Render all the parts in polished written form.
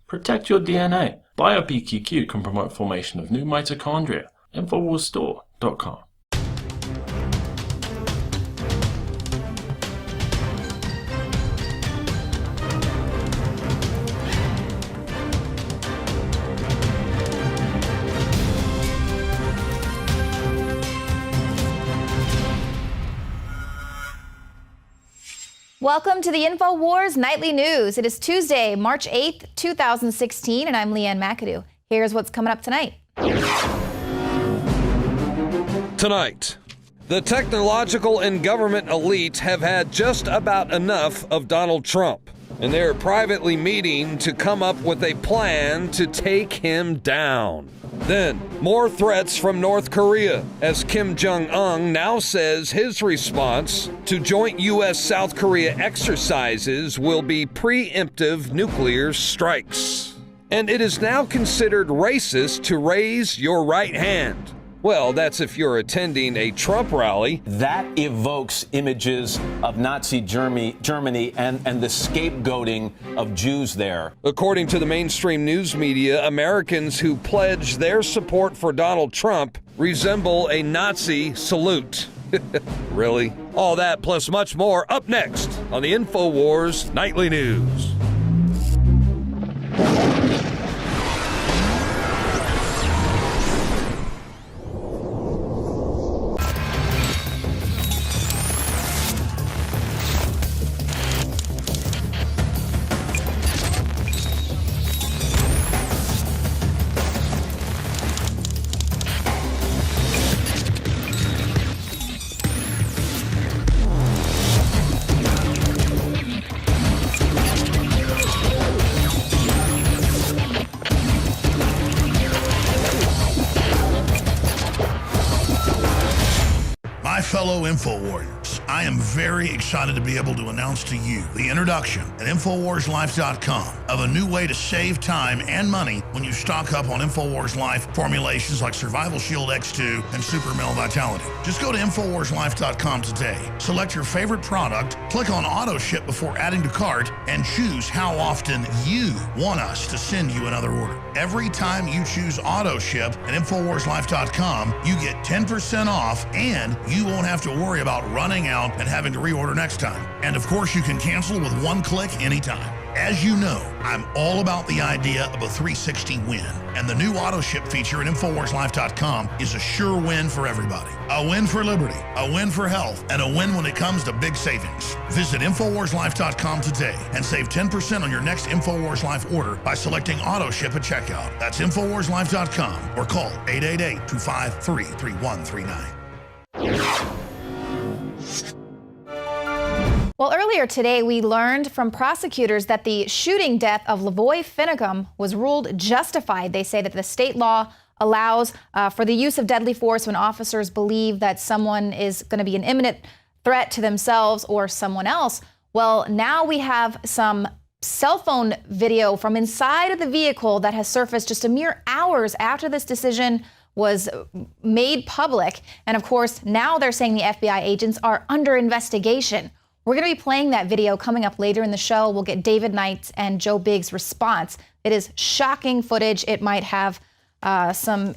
Protect your DNA. BioPQQ can promote formation of new mitochondria. Infowarsstore.com. Welcome to the Infowars Nightly News. It is Tuesday, March 8th, 2016, and I'm Leanne McAdoo. Here's what's coming up tonight. Tonight, the technological and government elite have had just about enough of Donald Trump, and they're privately meeting to come up with a plan to take him down. Then, more threats from North Korea, as Kim Jong-un now says his response to joint U.S.-South Korea exercises will be preemptive nuclear strikes. And it is now considered racist to raise your right hand. Well, that's if you're attending a Trump rally. That evokes images of Nazi Germany and the scapegoating of Jews there. According to the mainstream news media, Americans who pledge their support for Donald Trump resemble a Nazi salute. Really? All that plus much more up next on the Infowars Nightly News. Fellow InfoWarriors, I am very excited to be able to announce to you the introduction at InfoWarsLife.com of a new way to save time and money when you stock up on InfoWars Life formulations like Survival Shield X2 and Super Male Vitality. Just go to InfoWarsLife.com today, select your favorite product, click on Auto Ship before adding to cart, and choose how often you want us to send you another order. Every time you choose Auto Ship at InfoWarsLife.com, you get 10% off and you won't have to worry about running out and having to reorder next time. And of course, you can cancel with one click anytime. As you know, I'm all about the idea of a 360 win, and the new auto ship feature at InfoWarsLife.com is a sure win for everybody. A win for liberty, a win for health, and a win when it comes to big savings. Visit InfoWarsLife.com today and save 10% on your next InfoWars Life order by selecting auto ship at checkout. That's InfoWarsLife.com or call 888-253-3139. Well, earlier today, we learned from prosecutors that the shooting death of Lavoy Finicum was ruled justified. They say that the state law allows for the use of deadly force when officers believe that someone is going to be an imminent threat to themselves or someone else. Well, now we have some cell phone video from inside of the vehicle that has surfaced just a mere hours after this decision was made public. And of course, now they're saying the FBI agents are under investigation. We're going to be playing that video coming up later in the show. We'll get David Knight's and Joe Biggs' response. It is shocking footage. It might have some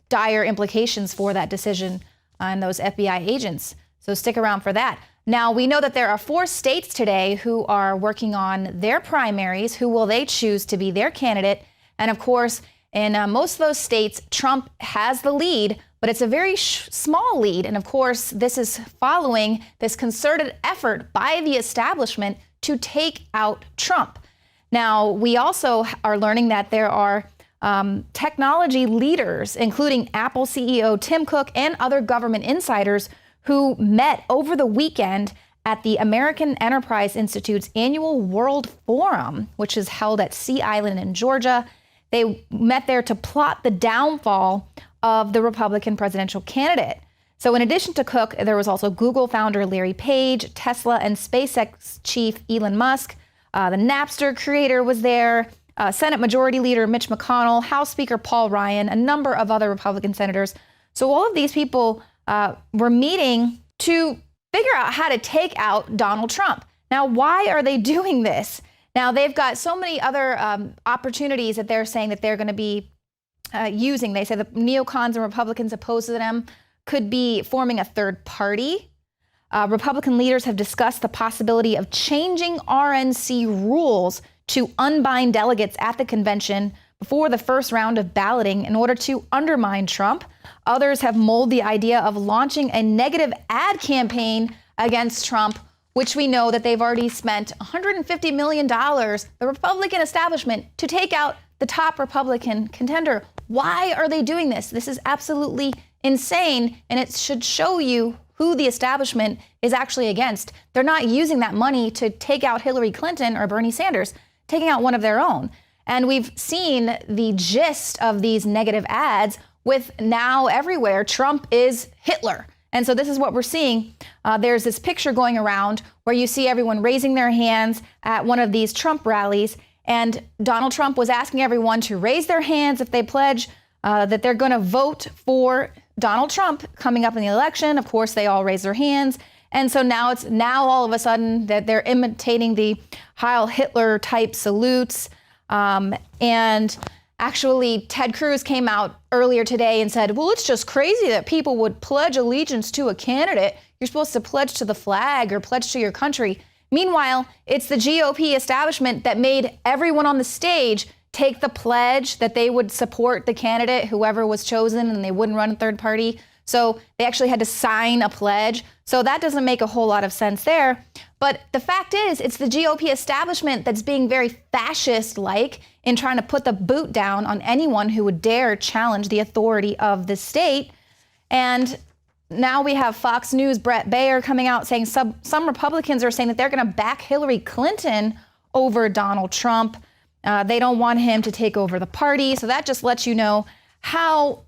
dire implications for that decision on those FBI agents. So stick around for that. Now, we know that there are 4 states today who are working on their primaries. Who will they choose to be their candidate? And of course, in most of those states, Trump has the lead, but it's a very small lead. And of course, this is following this concerted effort by the establishment to take out Trump. Now, we also are learning that there are technology leaders, including Apple CEO Tim Cook and other government insiders who met over the weekend at the American Enterprise Institute's annual World Forum, which is held at Sea Island in Georgia. They met there to plot the downfall of the Republican presidential candidate. So in addition to Cook, there was also Google founder Larry Page, Tesla and SpaceX chief Elon Musk. The Napster creator was there, Senate Majority Leader Mitch McConnell, House Speaker Paul Ryan, a number of other Republican senators. So all of these people were meeting to figure out how to take out Donald Trump. Now, why are they doing this? Now, they've got so many other opportunities that they're saying that they're going to be using. They say the neocons and Republicans opposed to them could be forming a third party. Republican leaders have discussed the possibility of changing RNC rules to unbind delegates at the convention before the first round of balloting in order to undermine Trump. Others have mulled the idea of launching a negative ad campaign against Trump, which we know that they've already spent $150 million, the Republican establishment, to take out the top Republican contender. Why are they doing this? This is absolutely insane, and it should show you who the establishment is actually against. They're not using that money to take out Hillary Clinton or Bernie Sanders, taking out one of their own. And we've seen the gist of these negative ads with now everywhere, Trump is Hitler. And so this is what we're seeing. There's this picture going around where you see everyone raising their hands at one of these Trump rallies. And Donald Trump was asking everyone to raise their hands if they pledge that they're going to vote for Donald Trump coming up in the election. Of course, they all raise their hands. And so now it's all of a sudden that they're imitating the Heil Hitler type salutes. And actually, Ted Cruz came out earlier today and said, well, it's just crazy that people would pledge allegiance to a candidate. You're supposed to pledge to the flag or pledge to your country. Meanwhile, it's the GOP establishment that made everyone on the stage take the pledge that they would support the candidate, whoever was chosen, and they wouldn't run a third party. So they actually had to sign a pledge. So that doesn't make a whole lot of sense there. But the fact is, it's the GOP establishment that's being very fascist-like in trying to put the boot down on anyone who would dare challenge the authority of the state. And now we have Fox News' Brett Baer coming out saying some Republicans are saying that they're going to back Hillary Clinton over Donald Trump. They don't want him to take over the party. So that just lets you know how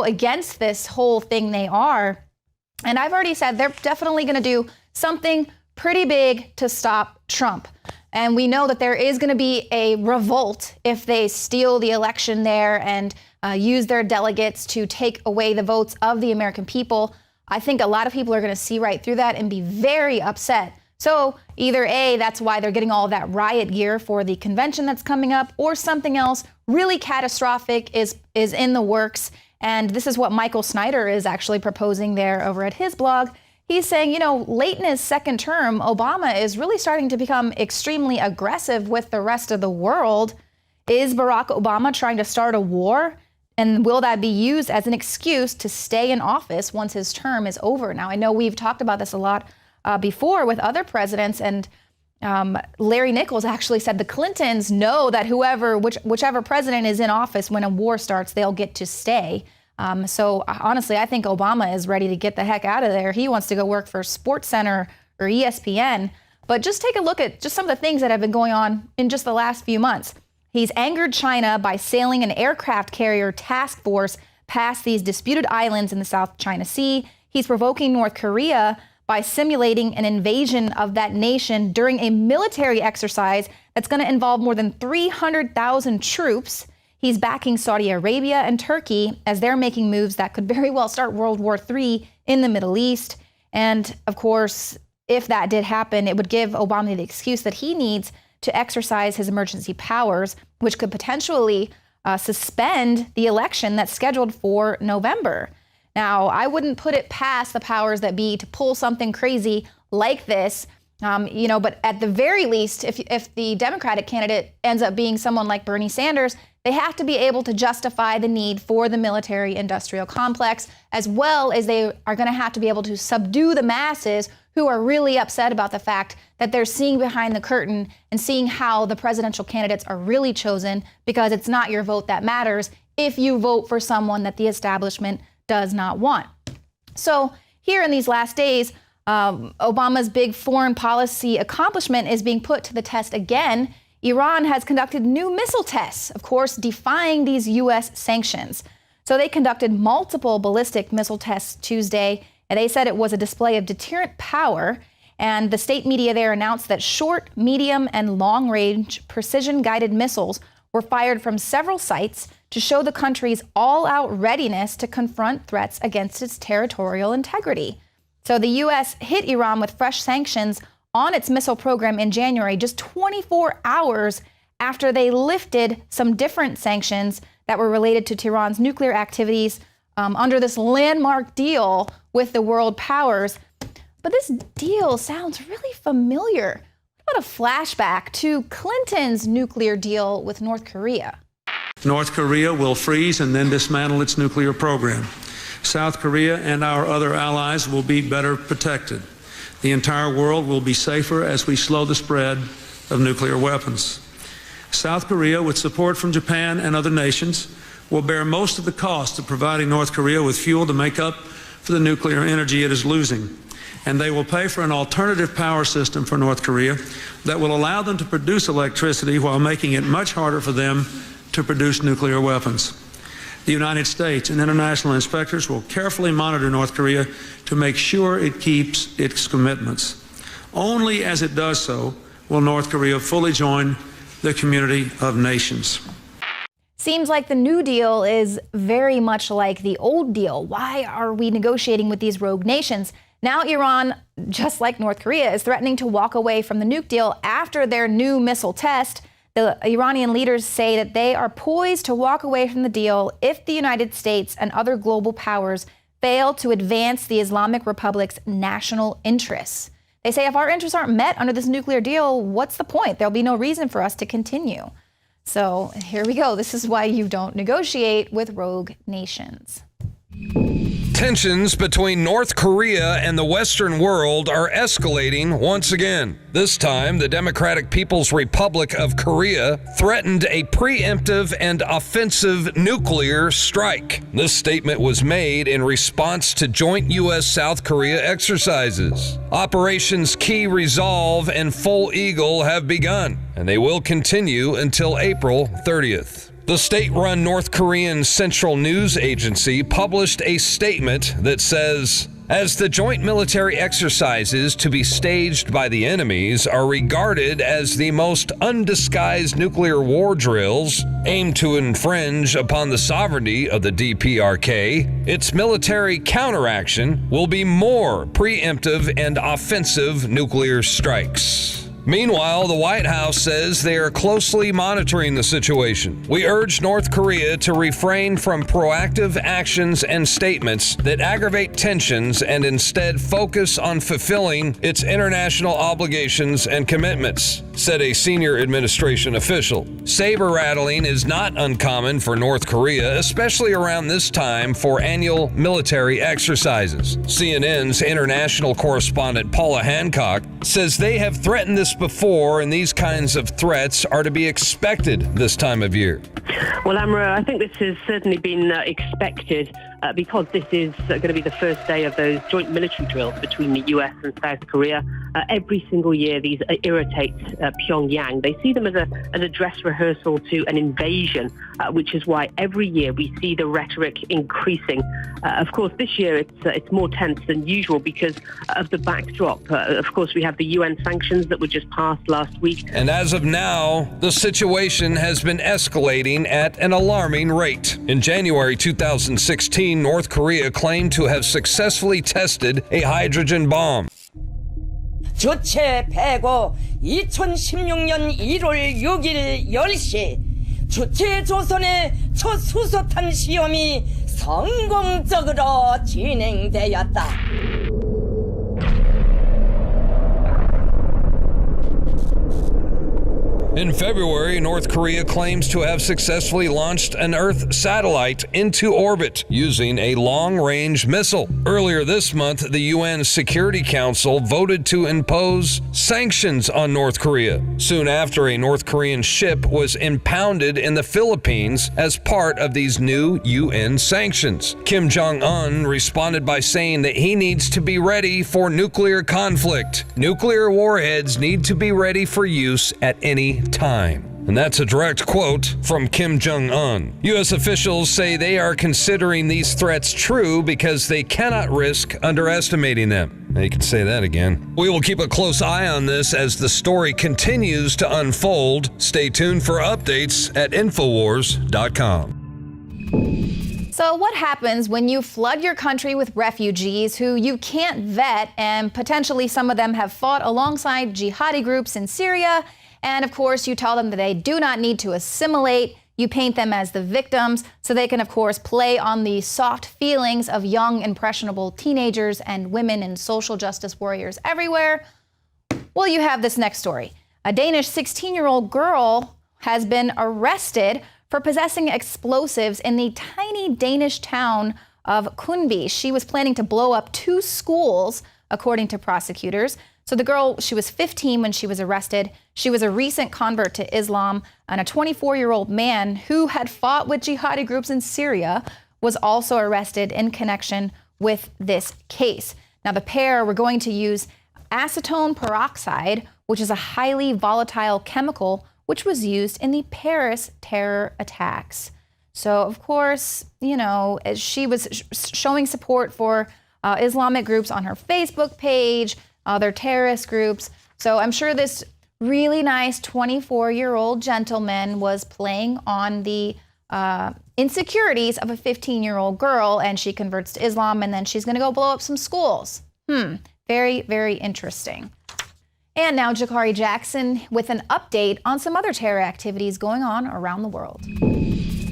against this whole thing they are. And I've already said they're definitely going to do something pretty big to stop Trump. And we know that there is going to be a revolt if they steal the election there and use their delegates to take away the votes of the American people. I think a lot of people are going to see right through that and be very upset. So either A, that's why they're getting all that riot gear for the convention that's coming up, or something else really catastrophic is in the works. And this is what Michael Snyder is actually proposing there over at his blog. He's saying, late in his second term, Obama is really starting to become extremely aggressive with the rest of the world. Is Barack Obama trying to start a war? And will that be used as an excuse to stay in office once his term is over? Now, I know we've talked about this a lot before with other presidents, and Larry Nichols actually said the Clintons know that whichever president is in office when a war starts, they'll get to stay. So honestly, I think Obama is ready to get the heck out of there. He wants to go work for SportsCenter or ESPN. But just take a look at just some of the things that have been going on in just the last few months. He's angered China by sailing an aircraft carrier task force past these disputed islands in the South China Sea. He's provoking North Korea by simulating an invasion of that nation during a military exercise that's going to involve more than 300,000 troops. He's backing Saudi Arabia and Turkey as they're making moves that could very well start World War III in the Middle East. And of course, if that did happen, it would give Obama the excuse that he needs to exercise his emergency powers, which could potentially suspend the election that's scheduled for November. Now, I wouldn't put it past the powers that be to pull something crazy like this, but at the very least, if the Democratic candidate ends up being someone like Bernie Sanders, they have to be able to justify the need for the military-industrial complex, as well as they are going to have to be able to subdue the masses who are really upset about the fact that they're seeing behind the curtain and seeing how the presidential candidates are really chosen, because it's not your vote that matters if you vote for someone that the establishment does not want. So here in these last days, Obama's big foreign policy accomplishment is being put to the test again. Iran has conducted new missile tests, of course, defying these U.S. sanctions. So they conducted multiple ballistic missile tests Tuesday, and they said it was a display of deterrent power. And the state media there announced that short, medium, and long-range precision-guided missiles were fired from several sites to show the country's all-out readiness to confront threats against its territorial integrity. So the U.S. hit Iran with fresh sanctions on its missile program in January, just 24 hours after they lifted some different sanctions that were related to Tehran's nuclear activities under this landmark deal with the world powers. But this deal sounds really familiar. What about a flashback to Clinton's nuclear deal with North Korea? North Korea will freeze and then dismantle its nuclear program. South Korea and our other allies will be better protected. The entire world will be safer as we slow the spread of nuclear weapons. South Korea, with support from Japan and other nations, will bear most of the cost of providing North Korea with fuel to make up for the nuclear energy it is losing. And they will pay for an alternative power system for North Korea that will allow them to produce electricity while making it much harder for them to produce nuclear weapons. The United States and international inspectors will carefully monitor North Korea to make sure it keeps its commitments. Only as it does so will North Korea fully join the community of nations. Seems like the new deal is very much like the old deal. Why are we negotiating with these rogue nations? Now Iran, just like North Korea, is threatening to walk away from the nuke deal after their new missile test. The Iranian leaders say that they are poised to walk away from the deal if the United States and other global powers fail to advance the Islamic Republic's national interests. They say if our interests aren't met under this nuclear deal, what's the point? There'll be no reason for us to continue. So here we go. This is why you don't negotiate with rogue nations. Tensions between North Korea and the Western world are escalating once again. This time, the Democratic People's Republic of Korea threatened a preemptive and offensive nuclear strike. This statement was made in response to joint U.S.-South Korea exercises. Operations Key Resolve and Full Eagle have begun, and they will continue until April 30th. The state-run North Korean Central News Agency published a statement that says, as the joint military exercises to be staged by the enemies are regarded as the most undisguised nuclear war drills aimed to infringe upon the sovereignty of the DPRK, its military counteraction will be more preemptive and offensive nuclear strikes. Meanwhile, the White House says they are closely monitoring the situation. We urge North Korea to refrain from proactive actions and statements that aggravate tensions and instead focus on fulfilling its international obligations and commitments, said a senior administration official. Saber rattling is not uncommon for North Korea, especially around this time for annual military exercises. CNN's international correspondent Paula Hancock says they have threatened this before, and these kinds of threats are to be expected this time of year. Well, Amra, I think this has certainly been expected because this is going to be the first day of those joint military drills between the US and South Korea. Every single year, these irritate Pyongyang. They see them as a dress rehearsal to an invasion, which is why every year we see the rhetoric increasing. Of course, this year it's more tense than usual because of the backdrop. Of course, we have the UN sanctions that were just passed last week. And as of now, the situation has been escalating at an alarming rate. In January 2016, North Korea claimed to have successfully tested a hydrogen bomb. 주체 폐고 2016년 1월 6일 10시 주체 조선의 첫 수소탄 시험이 성공적으로 진행되었다. In February, North Korea claims to have successfully launched an Earth satellite into orbit using a long-range missile. Earlier this month, the UN Security Council voted to impose sanctions on North Korea. Soon after, a North Korean ship was impounded in the Philippines as part of these new UN sanctions. Kim Jong-un responded by saying that he needs to be ready for nuclear conflict. Nuclear warheads need to be ready for use at any time. And that's a direct quote from Kim Jong-un. U.S. officials say they are considering these threats true because they cannot risk underestimating them. They can say that again. We will keep a close eye on this as the story continues to unfold. Stay tuned for updates at Infowars.com. So what happens when you flood your country with refugees who you can't vet, and potentially some of them have fought alongside jihadi groups in Syria? And of course, you tell them that they do not need to assimilate. You paint them as the victims so they can, of course, play on the soft feelings of young, impressionable teenagers and women and social justice warriors everywhere. Well, you have this next story. A Danish 16-year-old girl has been arrested for possessing explosives in the tiny Danish town of Kundby. She was planning to blow up 2 schools, according to prosecutors. So the girl, she was 15 when she was arrested. She was a recent convert to Islam, and a 24-year-old man who had fought with jihadi groups in Syria was also arrested in connection with this case. Now, the pair were going to use acetone peroxide, which is a highly volatile chemical which was used in the Paris terror attacks. So, of course, you know, she was showing support for Islamic groups on her Facebook page, other terrorist groups. So I'm sure this really nice 24-year-old gentleman was playing on the insecurities of a 15-year-old girl, and she converts to Islam, and then she's going to go blow up some schools. Very, very interesting. And now Jakari Jackson with an update on some other terror activities going on around the world.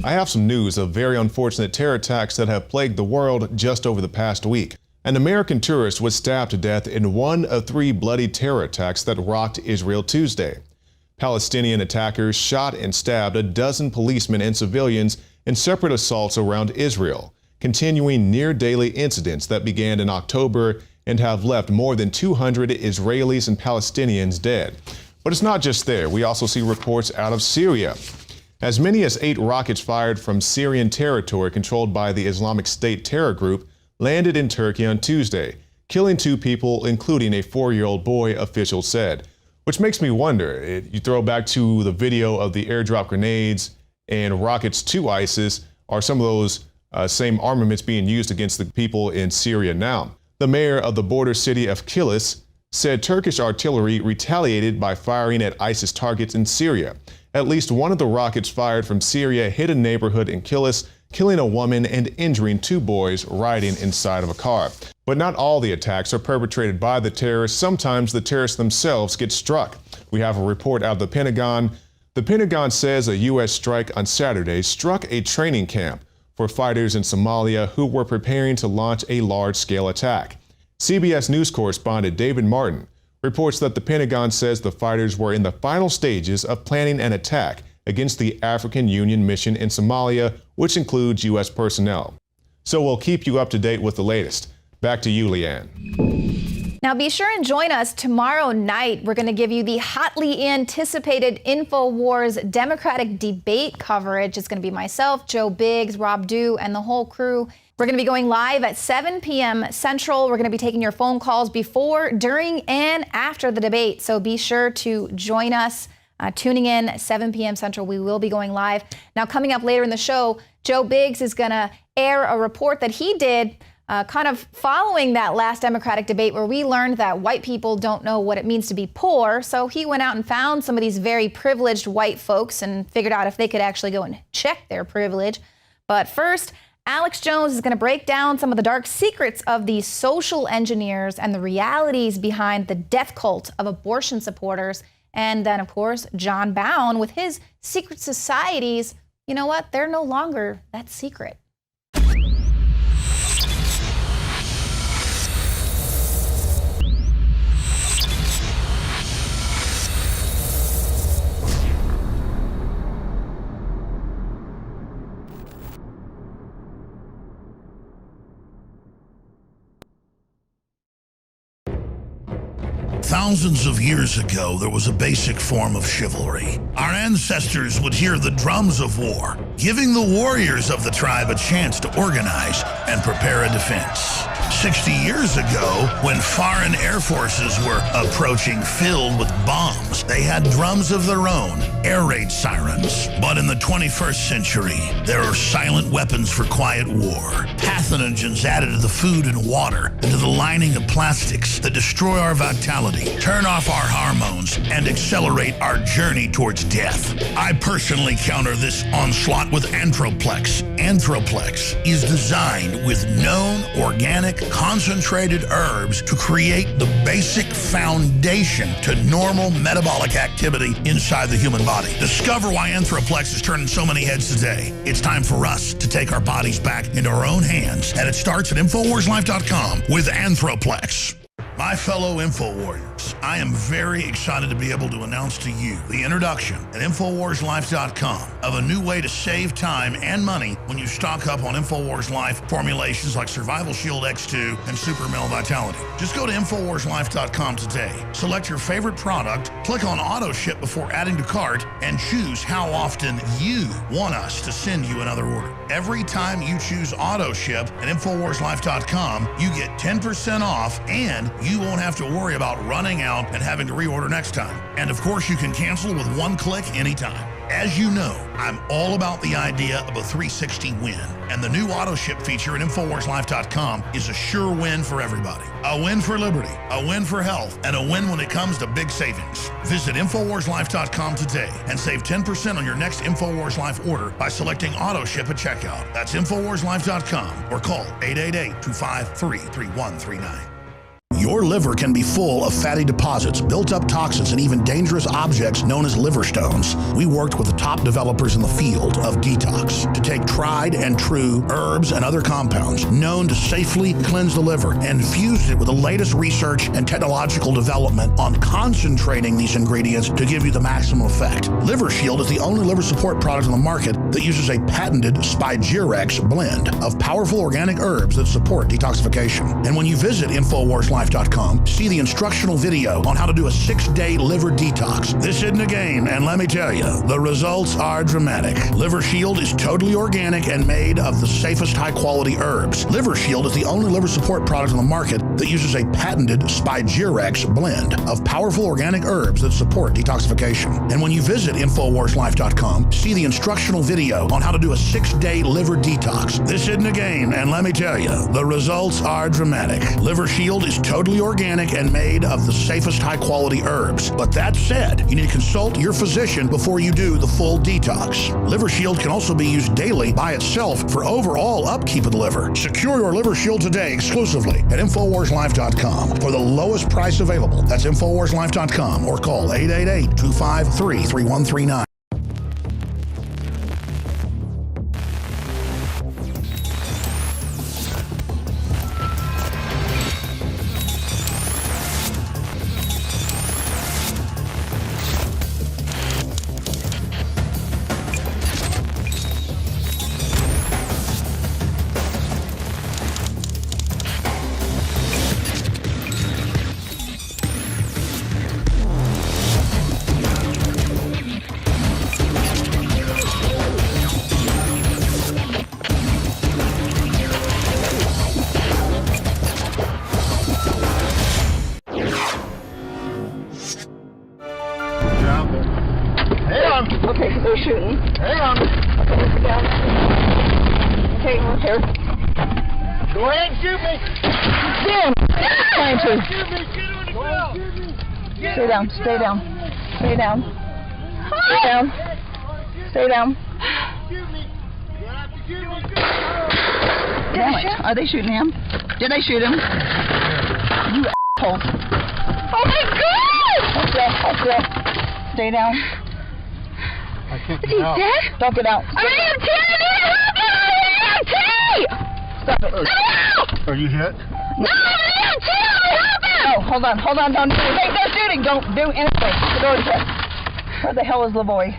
I have some news of very unfortunate terror attacks that have plagued the world just over the past week. An American tourist was stabbed to death in one of 3 bloody terror attacks that rocked Israel Tuesday. Palestinian attackers shot and stabbed a dozen policemen and civilians in separate assaults around Israel, continuing near-daily incidents that began in October and have left more than 200 Israelis and Palestinians dead. But it's not just there. We also see reports out of Syria. As many as 8 rockets fired from Syrian territory controlled by the Islamic State terror group landed in Turkey on Tuesday, killing 2 people, including a 4-year-old boy, officials said. Which makes me wonder, you throw back to the video of the airdrop grenades and rockets to ISIS, are some of those same armaments being used against the people in Syria now? The mayor of the border city of Kilis said Turkish artillery retaliated by firing at ISIS targets in Syria. At least one of the rockets fired from Syria hit a neighborhood in Kilis, killing a woman and injuring 2 boys riding inside of a car. But not all the attacks are perpetrated by the terrorists. Sometimes the terrorists themselves get struck. We have a report out of the Pentagon. The Pentagon says a U.S. strike on Saturday struck a training camp for fighters in Somalia who were preparing to launch a large-scale attack. CBS News correspondent David Martin reports that the Pentagon says the fighters were in the final stages of planning an attack against the African Union mission in Somalia, which includes U.S. personnel. So we'll keep you up to date with the latest. Back to you, Leanne. Now be sure and join us tomorrow night. We're going to give you the hotly anticipated Infowars Democratic debate coverage. It's going to be myself, Joe Biggs, Rob Dew, and the whole crew. We're going to be going live at 7 p.m. Central. We're going to be taking your phone calls before, during, and after the debate. So be sure to join us. Tuning in at 7 p.m. Central, we will be going live. Now, coming up later in the show, Joe Biggs is going to air a report that he did kind of following that last Democratic debate where we learned that white people don't know what it means to be poor. So he went out and found some of these very privileged white folks and figured out if they could actually go and check their privilege. But first, Alex Jones is going to break down some of the dark secrets of these social engineers and the realities behind the death cult of abortion supporters. And then, of course, John Bound with his secret societies. You know what? They're no longer that secret. Thousands of years ago, there was a basic form of chivalry. Our ancestors would hear the drums of war, giving the warriors of the tribe a chance to organize and prepare a defense. 60 years ago, when foreign air forces were approaching filled with bombs, they had drums of their own, air raid sirens. But in the 21st century, there are silent weapons for quiet war. Pathogens added to the food and water, and to the lining of plastics that destroy our vitality, turn off our hormones, and accelerate our journey towards death. I personally counter this onslaught with Anthroplex. Anthroplex is designed with known organic concentrated herbs to create the basic foundation to normal metabolic activity inside the human body. Discover why Anthroplex is turning so many heads today. It's time for us to take our bodies back into our own hands, and it starts at InfoWarsLife.com with Anthroplex. My fellow InfoWarriors, I am very excited to be able to announce to you the introduction at InfoWarsLife.com of a new way to save time and money when you stock up on InfoWars Life formulations like Survival Shield X2 and Super Male Vitality. Just go to InfoWarsLife.com today, select your favorite product, click on Auto Ship before adding to cart, and choose how often you want us to send you another order. Every time you choose Auto Ship at InfoWarsLife.com, you get 10% off, and you won't have to worry about running out and having to reorder next time. And of course, you can cancel with one click anytime. As you know, I'm all about the idea of a 360 win, and the new auto ship feature at InfoWarsLife.com is a sure win for everybody. A win for liberty, a win for health, and a win when it comes to big savings. Visit InfoWarsLife.com today and save 10% on your next InfoWars Life order by selecting auto ship at checkout. That's InfoWarsLife.com or call 888-253-3139. Your liver can be full of fatty deposits, built-up toxins, and even dangerous objects known as liver stones. We worked with the top developers in the field of detox to take tried and true herbs and other compounds known to safely cleanse the liver and fused it with the latest research and technological development on concentrating these ingredients to give you the maximum effect. Liver Shield is the only liver support product on the market that uses a patented Spigirex blend of powerful organic herbs that support detoxification. And when you visit InfoWarsLife.com, see the instructional video on how to do a 6-day liver detox. This isn't a game, and let me tell you, the results are dramatic. Liver Shield is totally organic and made of the safest high-quality herbs. Liver Shield is the only liver support product on the market that uses a patented Spigirex blend of powerful organic herbs that support detoxification. And when you visit InfoWarsLife.com, see the instructional video on how to do a 6-day liver detox. This isn't a game, and let me tell you, the results are dramatic. Liver Shield is totally organic and made of the safest high-quality herbs. But that said, you need to consult your physician before you do the full detox. Liver Shield can also be used daily by itself for overall upkeep of the liver. Secure your Liver Shield today exclusively at InfoWarsLife.com for the lowest price available. That's InfoWarsLife.com or call 888-253-3139. Okay, they're shooting. Hang on. Okay, we're here. Go ahead and shoot me. Damn! Trying to. Stay down, stay down. Stay down. Stay down. Stay down. Damn it. Are they shooting him? Did they shoot him? You assholes. Oh my God! Hold still. Stay down. Is he dead? Don't get out. I'm EMT! Stop it. No! Are you hit? No, I'm EMT! Oh, hold on. Don't do anything. They're shooting. Don't do anything. The door's shut. Where the hell is the boy?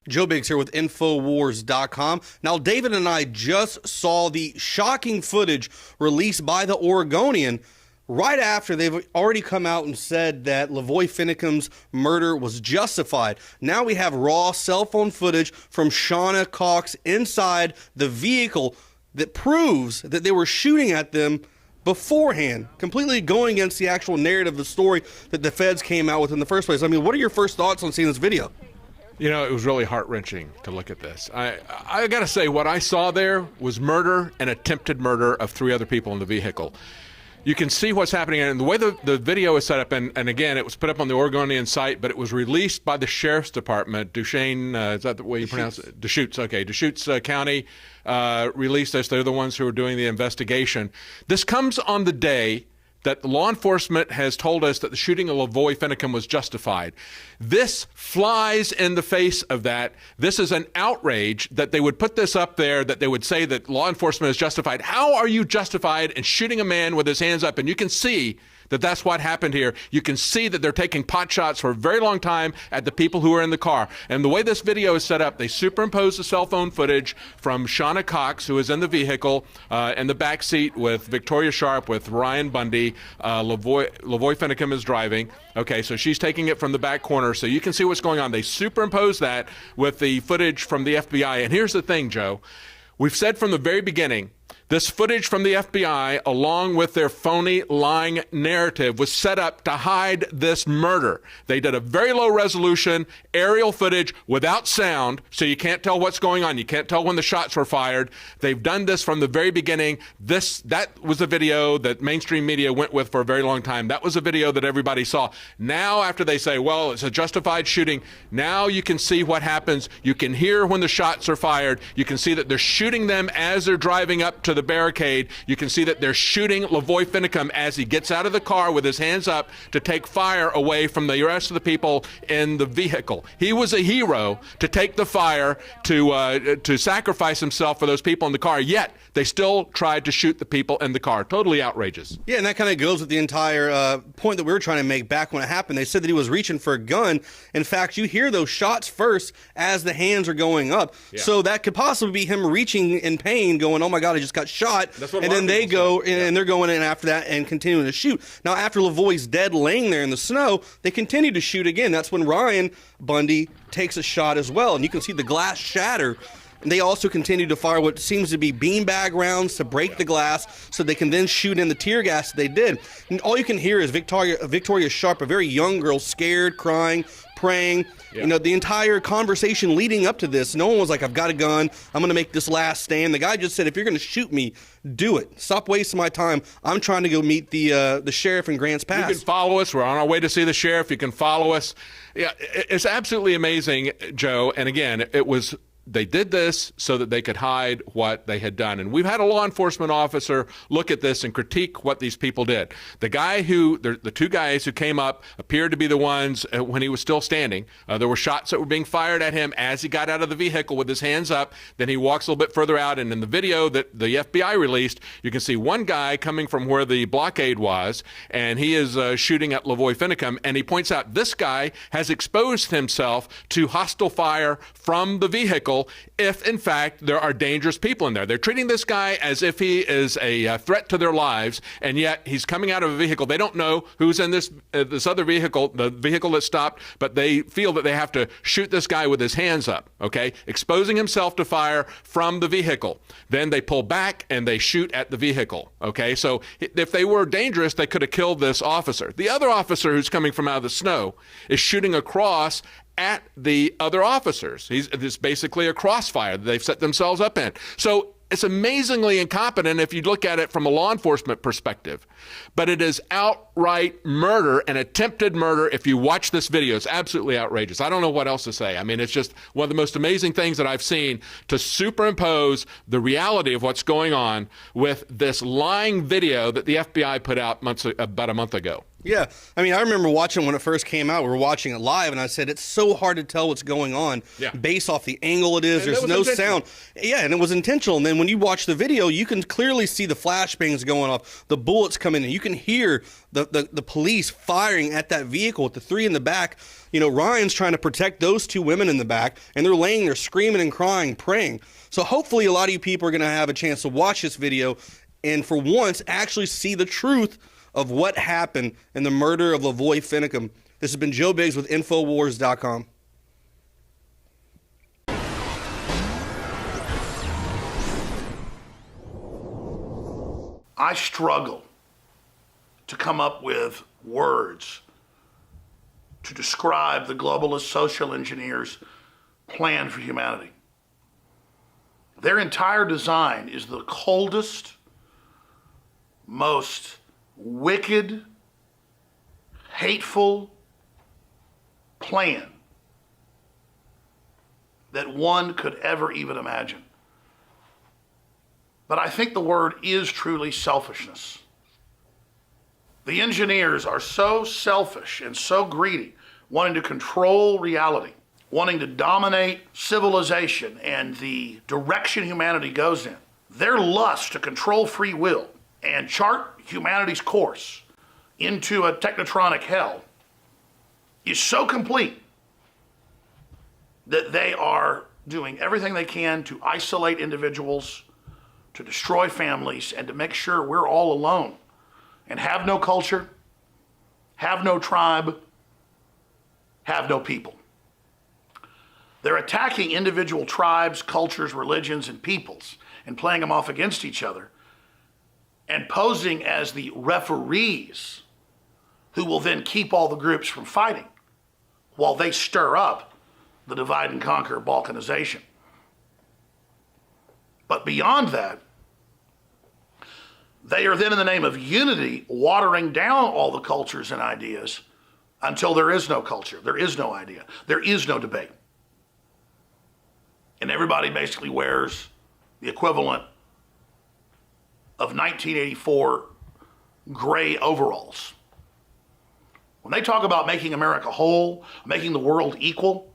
Joe Biggs here with Infowars.com. Now, David and I just saw the shocking footage released by the Oregonian right after they've already come out and said that Lavoy Finicum's murder was justified. Now we have raw cell phone footage from Shauna Cox inside the vehicle that proves that they were shooting at them beforehand, completely going against the actual narrative of the story that the feds came out with in the first place. I mean, what are your first thoughts on seeing this video? You know, it was really heart-wrenching to look at this. I got to say, what I saw there was murder and attempted murder of 3 other people in the vehicle. You can see what's happening, and the way the video is set up, and again, it was put up on the Oregonian site, but it was released by the Sheriff's Department. Duchesne, is that the way you pronounce it? Deschutes, okay. Deschutes County released this. They're the ones who are doing the investigation. This comes on the day that law enforcement has told us that the shooting of Lavoy Finicum was justified. This flies in the face of that. This is an outrage that they would put this up there, that they would say that law enforcement is justified. How are you justified in shooting a man with his hands up? And you can see that that's what happened here. You can see that they're taking pot shots for a very long time at the people who are in the car. And the way this video is set up, they superimpose the cell phone footage from Shauna Cox, who is in the vehicle, in the back seat with Victoria Sharp, with Ryan Bundy. Lavoy Finicum is driving. Okay, so she's taking it from the back corner, so you can see what's going on. They superimpose that with the footage from the FBI. And here's the thing, Joe. We've said from the very beginning, this footage from the FBI, along with their phony, lying narrative, was set up to hide this murder. They did a very low resolution aerial footage without sound, so you can't tell what's going on. You can't tell when the shots were fired. They've done this from the very beginning. That was a video that mainstream media went with for a very long time. That was a video that everybody saw. Now, after they say, well, it's a justified shooting, now you can see what happens. You can hear when the shots are fired. You can see that they're shooting them as they're driving up to the barricade. You can see that they're shooting Lavoy Finicum as he gets out of the car with his hands up to take fire away from the rest of the people in the vehicle. He was a hero to take the fire, to sacrifice himself for those people in the car, yet they still tried to shoot the people in the car. Totally outrageous. Yeah, and that kind of goes with the entire point that we were trying to make back when it happened. They said that he was reaching for a gun. In fact, you hear those shots first as the hands are going up. Yeah. So that could possibly be him reaching in pain, going, oh my God, I just got shot. And then they go, and they're going in after that and continuing to shoot. Now, after Lavoy's dead laying there in the snow, they continue to shoot again. That's when Ryan Bundy takes a shot as well. And you can see the glass shatter. And they also continue to fire what seems to be beanbag rounds to break the glass so they can then shoot in the tear gas that they did. And all you can hear is Victoria Sharp, a very young girl, scared, crying, praying. Yeah. You know, the entire conversation leading up to this, no one was like, I've got a gun, I'm going to make this last stand. The guy just said, if you're going to shoot me, do it. Stop wasting my time. I'm trying to go meet the sheriff in Grants Pass. You can follow us. We're on our way to see the sheriff. You can follow us. Yeah, it's absolutely amazing, Joe. And again, they did this so that they could hide what they had done. And we've had a law enforcement officer look at this and critique what these people did. The 2 guys who came up appeared to be the ones when he was still standing. There were shots that were being fired at him as he got out of the vehicle with his hands up. Then he walks a little bit further out. And in the video that the FBI released, you can see one guy coming from where the blockade was, and he is shooting at Lavoy Finicum. And he points out this guy has exposed himself to hostile fire from the vehicle if, in fact, there are dangerous people in there. They're treating this guy as if he is a threat to their lives, and yet he's coming out of a vehicle. They don't know who's in this other vehicle, the vehicle that stopped, but they feel that they have to shoot this guy with his hands up, okay, exposing himself to fire from the vehicle. Then they pull back and they shoot at the vehicle, okay? So if they were dangerous, they could have killed this officer. The other officer who's coming from out of the snow is shooting across at the other officers. It's basically a crossfire that they've set themselves up in. So it's amazingly incompetent if you look at it from a law enforcement perspective. But it is outright murder and attempted murder if you watch this video. It's absolutely outrageous. I don't know what else to say. I mean, it's just one of the most amazing things that I've seen to superimpose the reality of what's going on with this lying video that the FBI put out about a month ago. Yeah, I mean, I remember watching when it first came out. We were watching it live, and I said, it's so hard to tell what's going on based off the angle it is. There's no sound. Yeah, and it was intentional. And then when you watch the video, you can clearly see the flashbangs going off, the bullets coming in. You can hear the police firing at that vehicle with the 3 in the back. You know, Ryan's trying to protect those 2 women in the back, and they're laying there screaming and crying, praying. So hopefully a lot of you people are going to have a chance to watch this video and for once actually see the truth of what happened in the murder of Lavoy Finicum. This has been Joe Biggs with Infowars.com. I struggle to come up with words to describe the globalist social engineers' plan for humanity. Their entire design is the coldest, most wicked, hateful plan that one could ever even imagine. But I think the word is truly selfishness. The engineers are so selfish and so greedy, wanting to control reality, wanting to dominate civilization and the direction humanity goes in. Their lust to control free will and chart humanity's course into a technotronic hell is so complete that they are doing everything they can to isolate individuals, to destroy families, and to make sure we're all alone and have no culture, have no tribe, have no people. They're attacking individual tribes, cultures, religions, and peoples and playing them off against each other and posing as the referees who will then keep all the groups from fighting while they stir up the divide and conquer balkanization. But beyond that, they are then in the name of unity watering down all the cultures and ideas until there is no culture, there is no idea, there is no debate. And everybody basically wears the equivalent of 1984 gray overalls. When they talk about making America whole, making the world equal,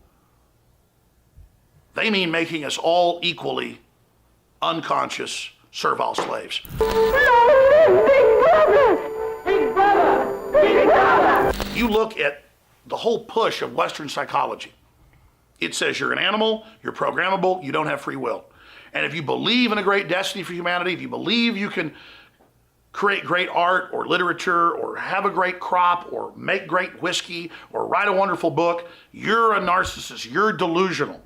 they mean making us all equally unconscious, servile slaves. You look at the whole push of Western psychology. It says you're an animal, you're programmable, you don't have free will. And if you believe in a great destiny for humanity, if you believe you can create great art or literature or have a great crop or make great whiskey or write a wonderful book, you're a narcissist, you're delusional.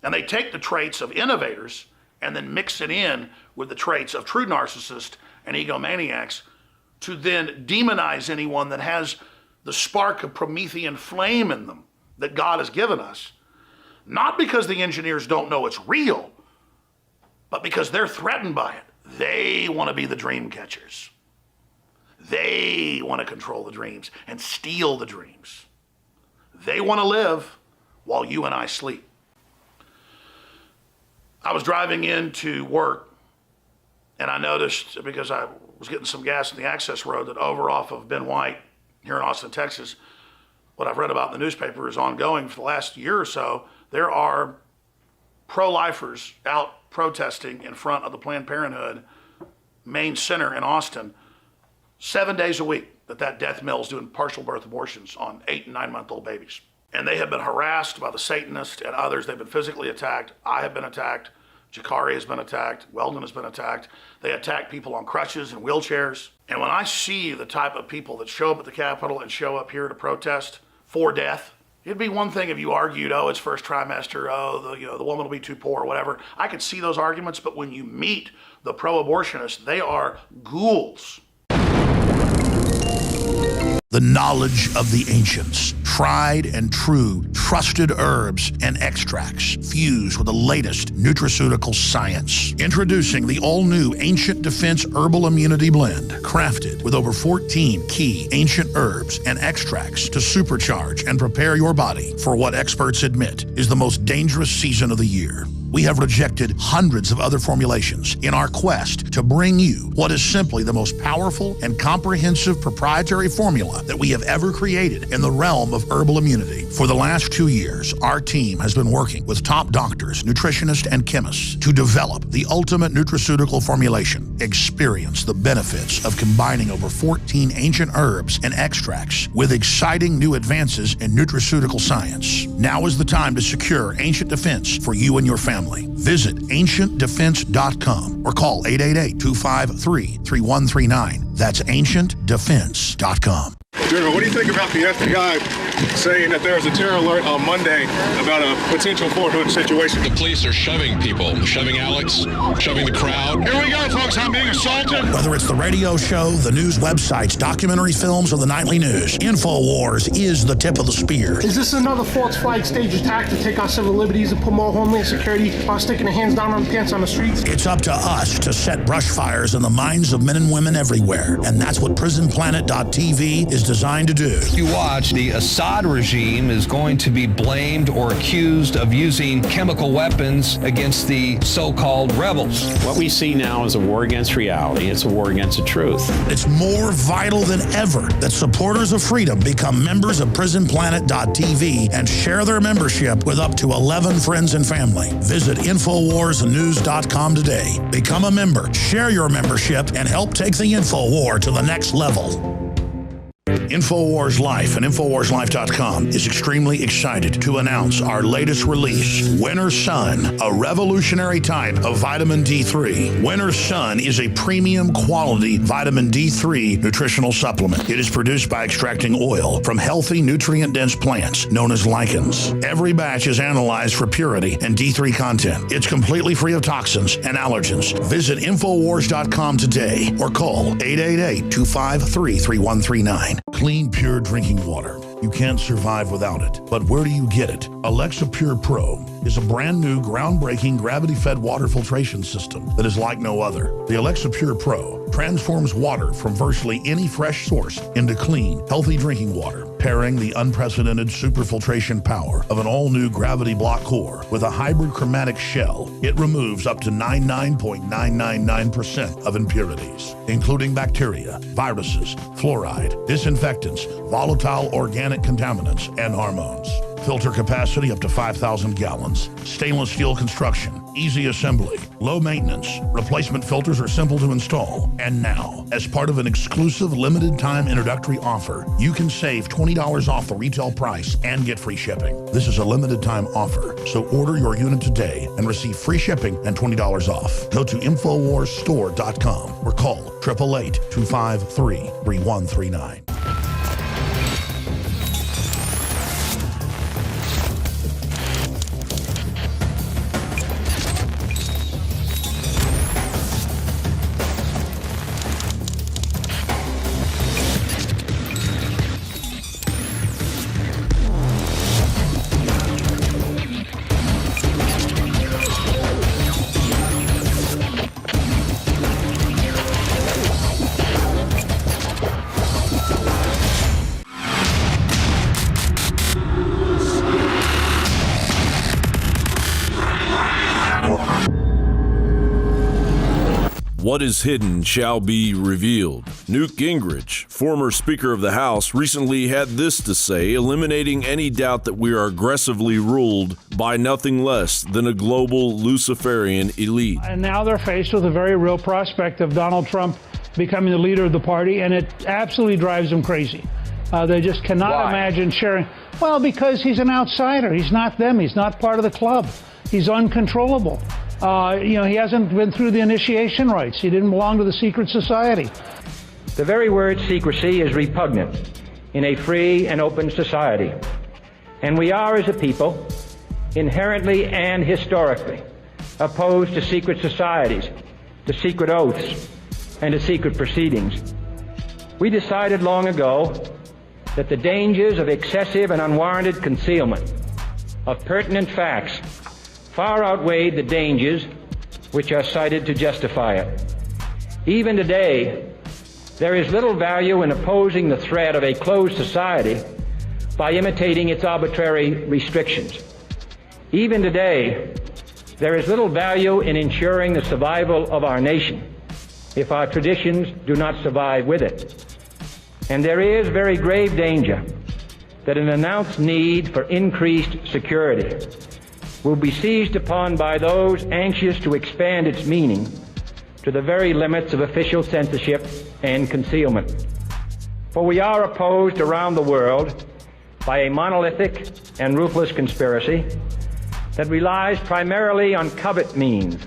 And they take the traits of innovators and then mix it in with the traits of true narcissists and egomaniacs to then demonize anyone that has the spark of Promethean flame in them that God has given us. Not because the engineers don't know it's real, but because they're threatened by it. They want to be the dream catchers. They want to control the dreams and steal the dreams. They want to live while you and I sleep. I was driving into work and I noticed, because I was getting some gas in the access road, that over off of Ben White here in Austin, Texas, what I've read about in the newspaper is ongoing for the last year or so. There are pro-lifers out protesting in front of the Planned Parenthood main center in Austin 7 days a week, that death mill is doing partial birth abortions on 8 and 9 month old babies. And they have been harassed by the Satanists and others. They've been physically attacked. I have been attacked. Jakari has been attacked. Weldon has been attacked. They attack people on crutches and wheelchairs. And when I see the type of people that show up at the Capitol and show up here to protest for death, it'd be one thing if you argued, oh, it's first trimester, oh, the woman will be too poor, or whatever. I could see those arguments, but when you meet the pro-abortionists, they are ghouls. The knowledge of the ancients, tried and true, trusted herbs and extracts fused with the latest nutraceutical science. Introducing the all-new Ancient Defense Herbal Immunity Blend, crafted with over 14 key ancient herbs and extracts to supercharge and prepare your body for what experts admit is the most dangerous season of the year. We have rejected hundreds of other formulations in our quest to bring you what is simply the most powerful and comprehensive proprietary formula that we have ever created in the realm of herbal immunity. For the last 2 years, our team has been working with top doctors, nutritionists, and chemists to develop the ultimate nutraceutical formulation. Experience the benefits of combining over 14 ancient herbs and extracts with exciting new advances in nutraceutical science. Now is the time to secure Ancient Defense for you and your family. Visit ancientdefense.com or call 888-253-3139. That's ancientdefense.com. General, what do you think about the FBI saying that there was a terror alert on Monday about a potential Fort Hood situation. The police are shoving people, shoving Alex, shoving the crowd. Here we go, folks. I'm being assaulted. Whether it's the radio show, the news websites, documentary films, or the nightly news, Infowars is the tip of the spear. Is this another false flag stage attack to take our civil liberties and put more homeland security while sticking their hands down on the pants on the streets? It's up to us to set brush fires in the minds of men and women everywhere, and that's what PrisonPlanet.tv is designed to do. You watch, the Assad regime is going to be blamed or accused of using chemical weapons against the so-called rebels. What we see now is a war against reality. It's a war against the truth. It's more vital than ever that supporters of freedom become members of PrisonPlanet.tv and share their membership with up to 11 friends and family. Visit InfoWarsNews.com today. Become a member, share your membership, and help take the InfoWar to the next level. Infowars Life and InfoWarsLife.com is extremely excited to announce our latest release, Winter Sun, a revolutionary type of vitamin D3. Winter Sun is a premium quality vitamin D3 nutritional supplement. It is produced by extracting oil from healthy, nutrient-dense plants known as lichens. Every batch is analyzed for purity and D3 content. It's completely free of toxins and allergens. Visit Infowars.com today or call 888-253-3139. Clean, pure drinking water. You can't survive without it. But where do you get it? Alexa Pure Pro is a brand new, groundbreaking, gravity-fed water filtration system that is like no other. The Alexa Pure Pro transforms water from virtually any fresh source into clean, healthy drinking water, pairing the unprecedented superfiltration power of an all-new gravity block core with a hybrid chromatic shell. It removes up to 99.999% of impurities, including bacteria, viruses, fluoride, disinfectants, volatile organic contaminants, and hormones. Filter capacity up to 5,000 gallons. Stainless steel construction. Easy assembly. Low maintenance. Replacement filters are simple to install. And now, as part of an exclusive limited time introductory offer, you can save $20 off the retail price and get free shipping. This is a limited time offer, so order your unit today and receive free shipping and $20 off. Go to InfoWarsStore.com or call 888-253-3139. What is hidden shall be revealed. Newt Gingrich, former Speaker of the House, recently had this to say, eliminating any doubt that we are aggressively ruled by nothing less than a global Luciferian elite. And now they're faced with a very real prospect of Donald Trump becoming the leader of the party, and it absolutely drives them crazy. They just cannot imagine sharing. Well, because he's an outsider. He's not them. He's not part of the club. He's uncontrollable. He hasn't been through the initiation rites. He didn't belong to the secret society. The very word secrecy is repugnant in a free and open society. And we are, as a people, inherently and historically opposed to secret societies, to secret oaths, and to secret proceedings. We decided long ago that the dangers of excessive and unwarranted concealment of pertinent facts far outweighed the dangers which are cited to justify it. Even today, there is little value in opposing the threat of a closed society by imitating its arbitrary restrictions. Even today, there is little value in ensuring the survival of our nation if our traditions do not survive with it. And there is very grave danger that an announced need for increased security will be seized upon by those anxious to expand its meaning to the very limits of official censorship and concealment. For we are opposed around the world by a monolithic and ruthless conspiracy that relies primarily on covert means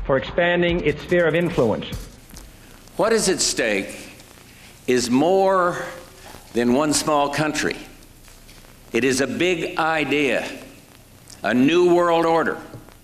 for expanding its sphere of influence. What is at stake is more than one small country. It is a big idea, a new world order.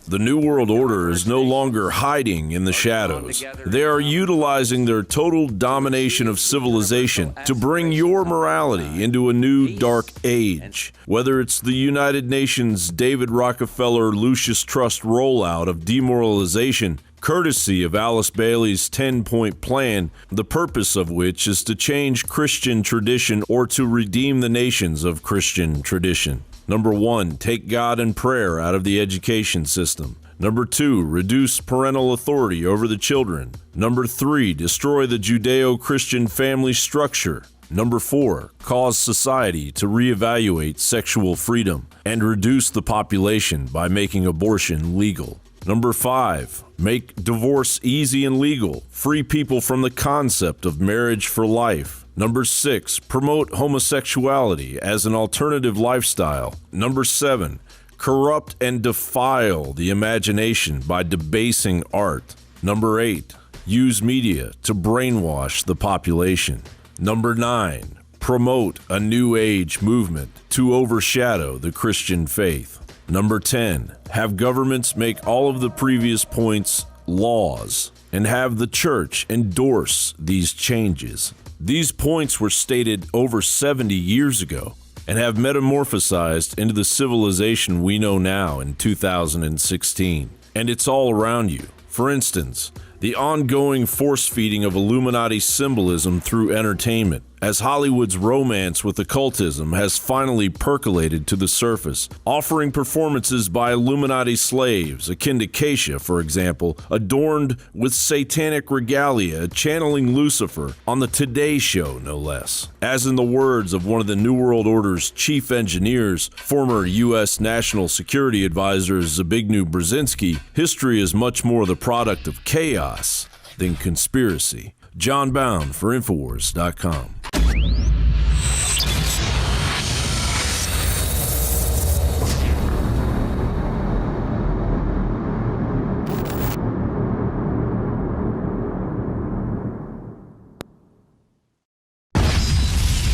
The New World Order is no longer hiding in the shadows. They are utilizing their total domination of civilization to bring your morality into a new dark age. Whether it's the United Nations David Rockefeller Lucius Trust rollout of demoralization, courtesy of Alice Bailey's 10-point plan, the purpose of which is to change Christian tradition or to redeem the nations of Christian tradition. Number 1, take God and prayer out of the education system. Number 2, reduce parental authority over the children. Number 3, destroy the Judeo-Christian family structure. Number 4, cause society to reevaluate sexual freedom and reduce the population by making abortion legal. Number 5, make divorce easy and legal. Free people from the concept of marriage for life. Number 6, promote homosexuality as an alternative lifestyle. Number 7, corrupt and defile the imagination by debasing art. Number 8, use media to brainwash the population. Number 9, promote a New Age movement to overshadow the Christian faith. Number 10, have governments make all of the previous points laws and have the church endorse these changes. These points were stated over 70 years ago and have metamorphosized into the civilization we know now in 2016. And it's all around you. For instance, the ongoing force-feeding of Illuminati symbolism through entertainment, as Hollywood's romance with occultism has finally percolated to the surface, offering performances by Illuminati slaves, akin to Keisha, for example, adorned with satanic regalia, channeling Lucifer on the Today Show, no less. As in the words of one of the New World Order's chief engineers, former U.S. National Security Advisor Zbigniew Brzezinski, history is much more the product of chaos than conspiracy. John Bound for Infowars.com.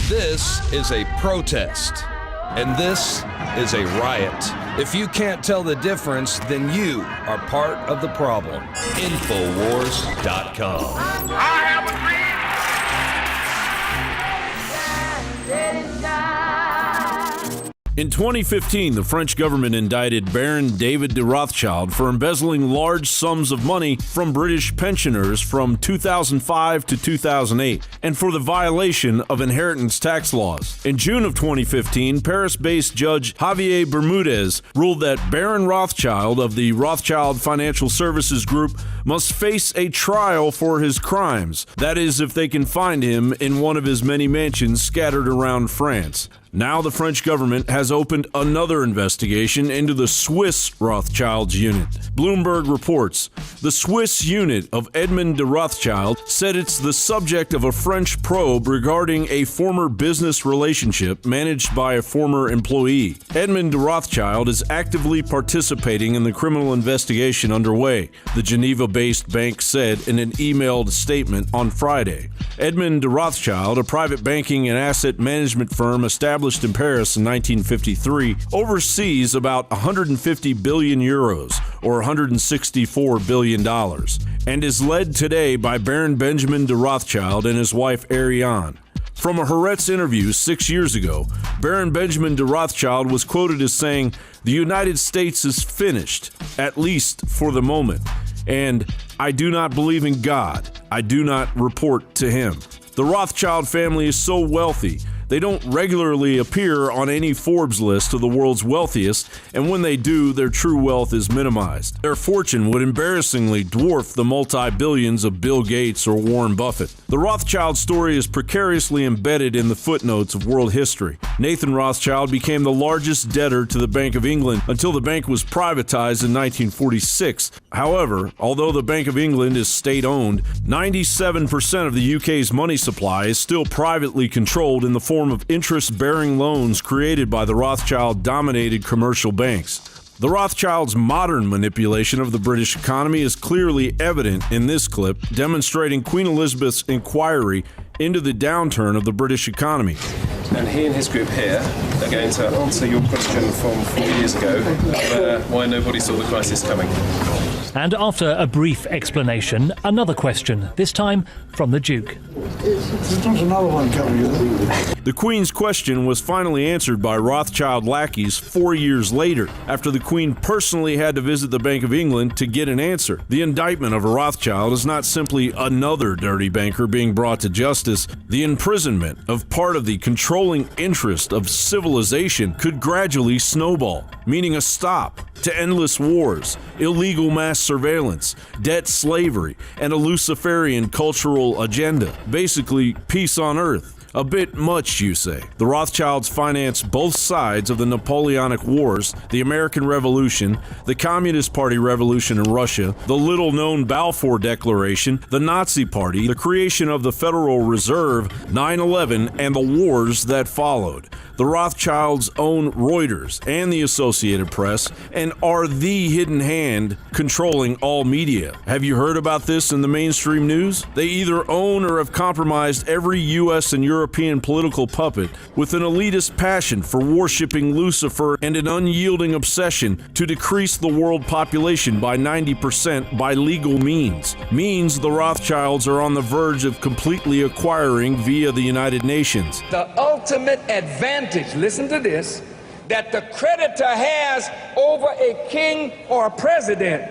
This is a protest, and this is a riot. If you can't tell the difference, then you are part of the problem. Infowars.com. I have a dream. In 2015, the French government indicted Baron David de Rothschild for embezzling large sums of money from British pensioners from 2005 to 2008 and for the violation of inheritance tax laws. In June of 2015, Paris-based judge Javier Bermudez ruled that Baron Rothschild of the Rothschild Financial Services Group must face a trial for his crimes. That is, if they can find him in one of his many mansions scattered around France. Now the French government has opened another investigation into the Swiss Rothschilds unit. Bloomberg reports the Swiss unit of Edmond de Rothschild said it's the subject of a French probe regarding a former business relationship managed by a former employee. Edmond de Rothschild is actively participating in the criminal investigation underway, the Geneva-based bank said in an emailed statement on Friday. Edmond de Rothschild, a private banking and asset management firm established in Paris in 1953, oversees about 150 billion euros, or $164 billion, and is led today by Baron Benjamin de Rothschild and his wife Ariane. From a Haaretz interview 6 years ago, Baron Benjamin de Rothschild was quoted as saying, "The United States is finished, at least for the moment, and I do not believe in God. I do not report to him." The Rothschild family is so wealthy, they don't regularly appear on any Forbes list of the world's wealthiest, and when they do, their true wealth is minimized. Their fortune would embarrassingly dwarf the multi-billions of Bill Gates or Warren Buffett. The Rothschild story is precariously embedded in the footnotes of world history. Nathan Rothschild became the largest debtor to the Bank of England until the bank was privatized in 1946. However, although the Bank of England is state-owned, 97% of the UK's money supply is still privately controlled in the form of interest-bearing loans created by the Rothschild-dominated commercial banks. The Rothschilds' modern manipulation of the British economy is clearly evident in this clip, demonstrating Queen Elizabeth's inquiry into the downturn of the British economy. and he and his group here are going to answer your question from 4 years ago of why nobody saw the crisis coming. And after a brief explanation, another question, this time from the Duke. There's another one coming. The Queen's question was finally answered by Rothschild lackeys 4 years later, after the Queen personally had to visit the Bank of England to get an answer. The indictment of a Rothschild is not simply another dirty banker being brought to justice. The imprisonment of part of the controlling interest of civilization could gradually snowball, meaning a stop to endless wars, illegal mass surveillance, debt slavery, and a Luciferian cultural agenda. Basically, peace on earth. A bit much, you say. The Rothschilds financed both sides of the Napoleonic Wars, the American Revolution, the Communist Party revolution in Russia, the little-known Balfour Declaration, the Nazi Party, the creation of the Federal Reserve, 9/11, and the wars that followed. The Rothschilds own Reuters and the Associated Press and are the hidden hand controlling all media. Have you heard about this in the mainstream news? They either own or have compromised every U.S. and European political puppet with an elitist passion for worshipping Lucifer and an unyielding obsession to decrease the world population by 90% by legal means. Means the Rothschilds are on the verge of completely acquiring via the United Nations. The ultimate advantage, listen to this, that the creditor has over a king or a president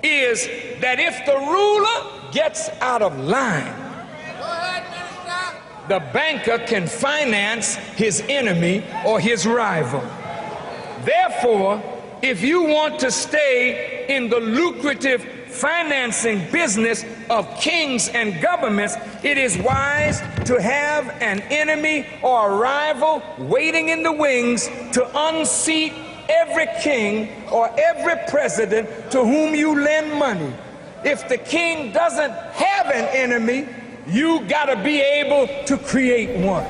is that if the ruler gets out of line, the banker can finance his enemy or his rival. Therefore, if you want to stay in the lucrative financing business of kings and governments, it is wise to have an enemy or a rival waiting in the wings to unseat every king or every president to whom you lend money. If the king doesn't have an enemy, you gotta be able to create one.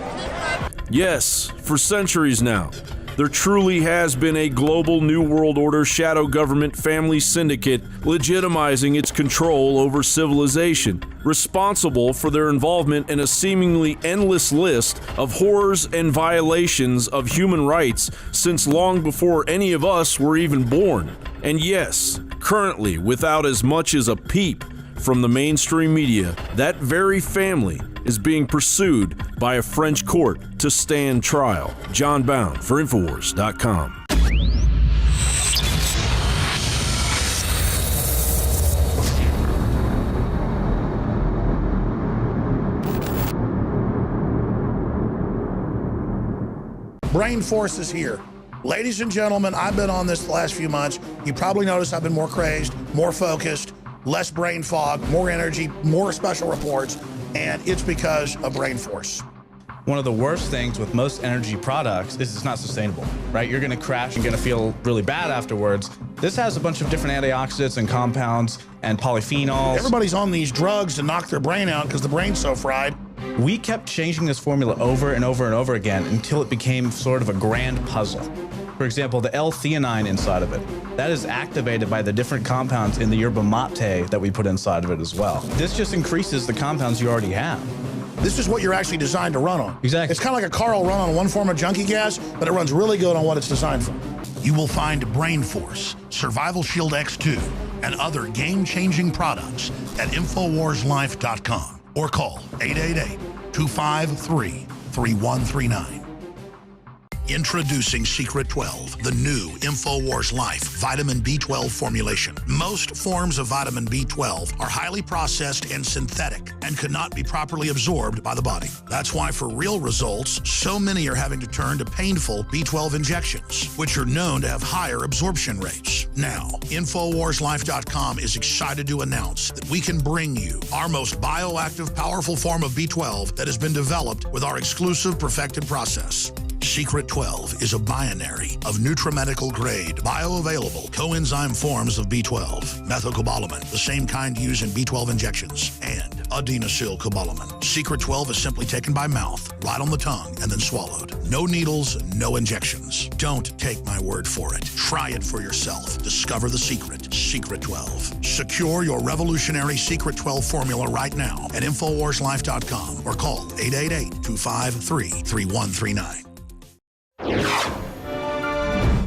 Yes, for centuries now, there truly has been a global New World Order shadow government family syndicate legitimizing its control over civilization, responsible for their involvement in a seemingly endless list of horrors and violations of human rights since long before any of us were even born. And yes, currently, without as much as a peep from the mainstream media, that very family is being pursued by a French court to stand trial. John Bound for Infowars.com. Brain Force is here. Ladies and gentlemen, I've been on this the last few months. You probably noticed I've been more crazed, more focused, less brain fog, more energy, more special reports, and it's because of Brain Force. One of the worst things with most energy products is it's not sustainable, right? You're gonna crash and gonna feel really bad afterwards. This has a bunch of different antioxidants and compounds and polyphenols. Everybody's on these drugs to knock their brain out because the brain's so fried. We kept changing this formula over and over and over again until it became sort of a grand puzzle. For example, the L-theanine inside of it, that is activated by the different compounds in the yerba mate that we put inside of it as well. This just increases the compounds you already have. This is what you're actually designed to run on. Exactly. It's kind of like a car will run on one form of junkie gas, but it runs really good on what it's designed for. You will find Brain Force, Survival Shield X2, and other game-changing products at InfoWarsLife.com or call 888-253-3139. Introducing Secret 12, the new Infowars Life vitamin B12 formulation. Most forms of vitamin B12 are highly processed and synthetic and could not be properly absorbed by the body. That's why for real results, so many are having to turn to painful B12 injections, which are known to have higher absorption rates. Now, InfoWarsLife.com is excited to announce that we can bring you our most bioactive, powerful form of B12 that has been developed with our exclusive perfected process. Secret 12 is a binary of nutramedical grade, bioavailable coenzyme forms of B12, methylcobalamin, the same kind used in B12 injections, and adenosylcobalamin. Secret 12 is simply taken by mouth, right on the tongue, and then swallowed. No needles, no injections. Don't take my word for it. Try it for yourself. Discover the secret. Secret 12. Secure your revolutionary Secret 12 formula right now at InfoWarsLife.com or call 888-253-3139.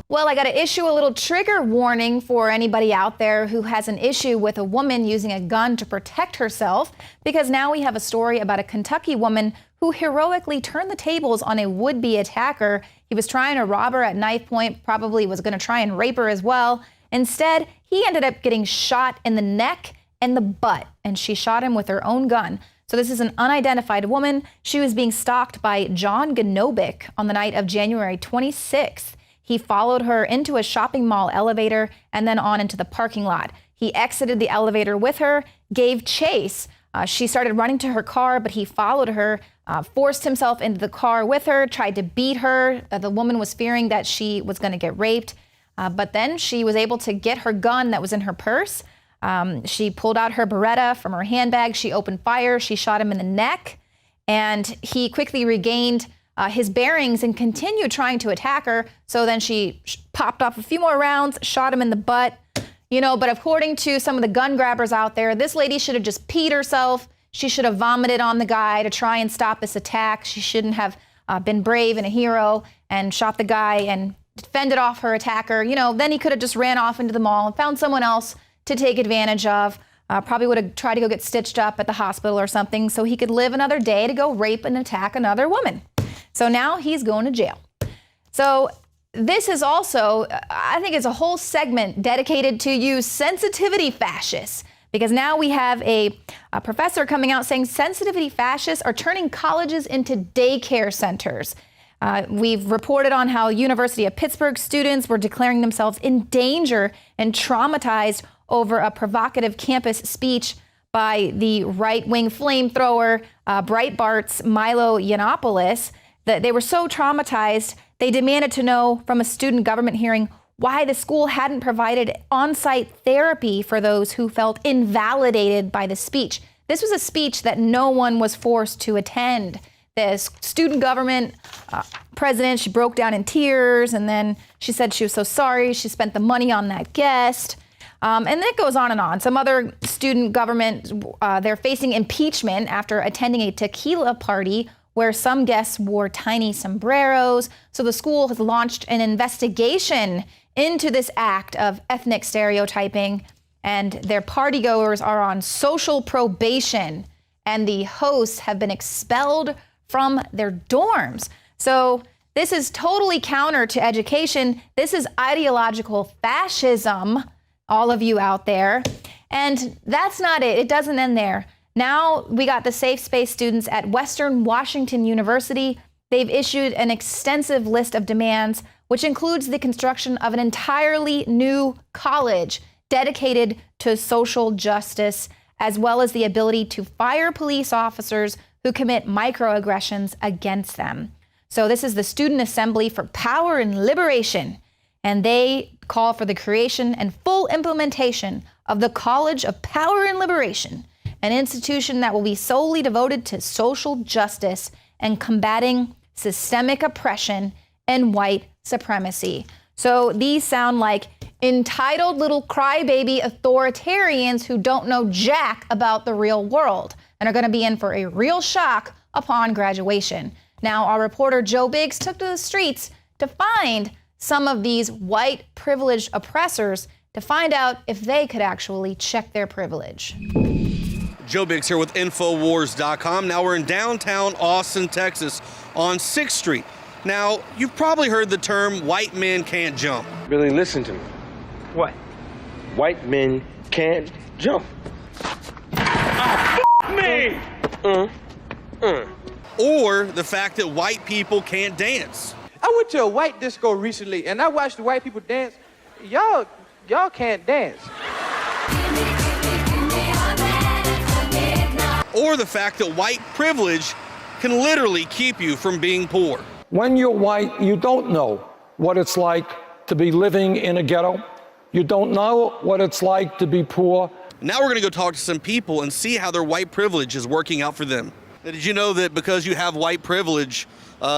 Well, I got to issue a little trigger warning for anybody out there who has an issue with a woman using a gun to protect herself, because now we have a story about a Kentucky woman who heroically turned the tables on a would-be attacker. He was trying to rob her at knife point, probably was going to try and rape her as well. Instead, he ended up getting shot in the neck and the butt, and she shot him with her own gun. So this is an unidentified woman. She was being stalked by John Gnobic on the night of January 26th. He followed her into a shopping mall elevator and then on into the parking lot. He exited the elevator with her, gave chase. She started running to her car, but he followed her, forced himself into the car with her, tried to beat her. The woman was fearing that she was going to get raped. But then she was able to get her gun that was in her purse. She pulled out her Beretta from her handbag. She opened fire. She shot him in the neck. And he quickly regained his bearings and continued trying to attack her. So then she popped off a few more rounds, shot him in the butt. You know, but according to some of the gun grabbers out there, this lady should have just peed herself. She should have vomited on the guy to try and stop this attack. She shouldn't have been brave and a hero and shot the guy and fended off her attacker. You know, then he could have just ran off into the mall and found someone else to take advantage of. Probably would have tried to go get stitched up at the hospital or something so he could live another day to go rape and attack another woman. So now he's going to jail. So this is also, I think it's a whole segment dedicated to you sensitivity fascists, because now we have a professor coming out saying sensitivity fascists are turning colleges into daycare centers. We've reported on how University of Pittsburgh students were declaring themselves in danger and traumatized over a provocative campus speech by the right-wing flamethrower Breitbart's Milo Yiannopoulos. That they were so traumatized, they demanded to know from a student government hearing why the school hadn't provided on-site therapy for those who felt invalidated by the speech. This was a speech that no one was forced to attend. The student government president, she broke down in tears, and then she said she was so sorry she spent the money on that guest. And it goes on and on. Some other student government, they're facing impeachment after attending a tequila party where some guests wore tiny sombreros. So the school has launched an investigation into this act of ethnic stereotyping, and their partygoers are on social probation, and the hosts have been expelled from their dorms. So this is totally counter to education. This is ideological fascism, all of you out there. And that's not it. It doesn't end there. Now we got the safe space students at Western Washington University. They've issued an extensive list of demands, which includes the construction of an entirely new college dedicated to social justice, as well as the ability to fire police officers who commit microaggressions against them. So this is the Student Assembly for Power and Liberation, and they call for the creation and full implementation of the College of Power and Liberation, an institution that will be solely devoted to social justice and combating systemic oppression and white supremacy. So these sound like entitled little crybaby authoritarians who don't know jack about the real world and are going to be in for a real shock upon graduation. Now, our reporter Joe Biggs took to the streets to find some of these white privileged oppressors to find out if they could actually check their privilege. Joe Biggs here with Infowars.com. Now we're in downtown Austin, Texas on 6th Street. Now, you've probably heard the term white men can't jump. Billy, listen to me. What? White men can't jump. Me! Or the fact that white people can't dance. I went to a white disco recently and I watched the white people dance. Y'all can't dance. Or the fact that white privilege can literally keep you from being poor. When you're white, you don't know what it's like to be living in a ghetto. You don't know what it's like to be poor. Now we're going to go talk to some people and see how their white privilege is working out for them. Did you know that because you have white privilege,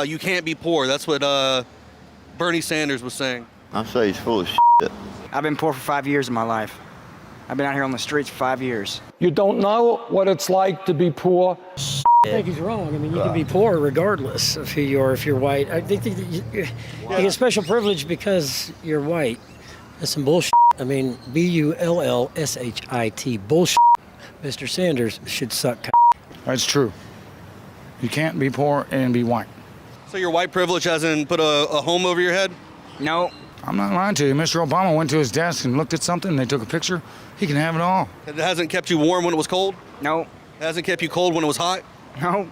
you can't be poor? That's what Bernie Sanders was saying. I'm saying he's full of shit. I've been poor for 5 years of my life. I've been out here on the streets for 5 years. You don't know what it's like to be poor. I think he's wrong. I mean, you can be poor regardless of who you are if you're white. I think that you get special privilege because you're white. That's some bullshit. I mean, bullshit. Bullshit. Mr. Sanders should suck. That's true. You can't be poor and be white. So your white privilege hasn't put a home over your head? No. I'm not lying to you. Mr. Obama went to his desk and looked at something, and they took a picture. He can have it all. It hasn't kept you warm when it was cold? No. It hasn't kept you cold when it was hot? No.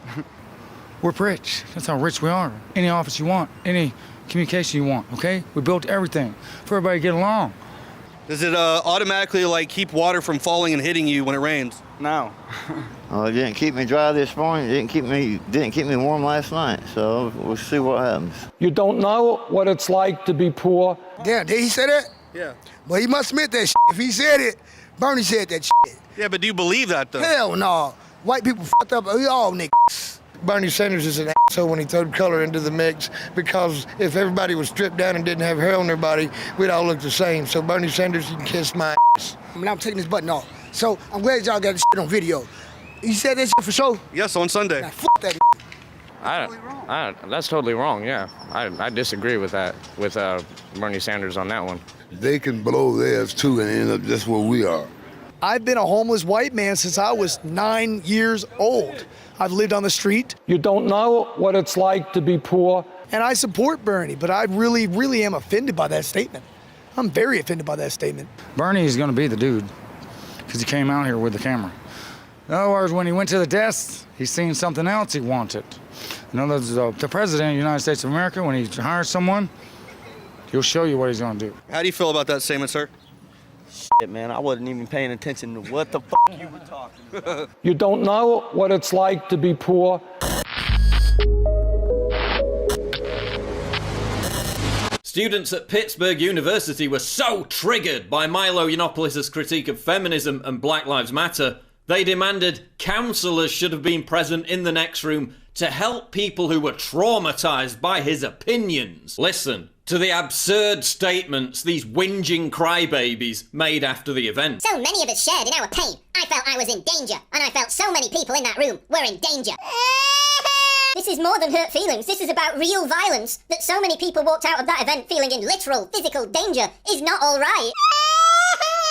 We're rich. That's how rich we are. Any office you want, any communication you want, okay? We built everything for everybody to get along. Does it automatically like keep water from falling and hitting you when it rains? No. Oh, it didn't keep me dry this morning. It didn't keep me warm last night. So we'll see what happens. You don't know what it's like to be poor. Damn, did he say that? Yeah. Well, he must admit that shit. If he said it, Bernie said that shit. Yeah, but do you believe that though? Hell no. White people fucked up. We all niggas. Bernie Sanders is an asshole when he threw color into the mix, because if everybody was stripped down and didn't have hair on their body, we'd all look the same. So Bernie Sanders, you can kiss my ass. I mean, I'm taking this button off. So I'm glad y'all got this shit on video. You said that shit for sure? Yes, on Sunday. Now, fuck that. That's totally wrong, yeah. I disagree with that, with Bernie Sanders on that one. They can blow theirs too and end up just where we are. I've been a homeless white man since I was 9 years old. I've lived on the street. You don't know what it's like to be poor. And I support Bernie, but I really, really am offended by that statement. I'm very offended by that statement. Bernie is going to be the dude, because he came out here with the camera. In other words, when he went to the desk, he's seen something else he wanted. In other words, the president of the United States of America, when he hires someone, he'll show you what he's going to do. How do you feel about that statement, sir? Shit, man, I wasn't even paying attention to what the fuck you were talking about. You don't know what it's like to be poor. Students at Pittsburgh University were so triggered by Milo Yiannopoulos' critique of feminism and Black Lives Matter, they demanded counselors should have been present in the next room to help people who were traumatized by his opinions. Listen to the absurd statements these whinging crybabies made after the event. So many of us shared in our pain. I felt I was in danger, and I felt so many people in that room were in danger. This is more than hurt feelings. This is about real violence. That so many people walked out of that event feeling in literal physical danger is not all right.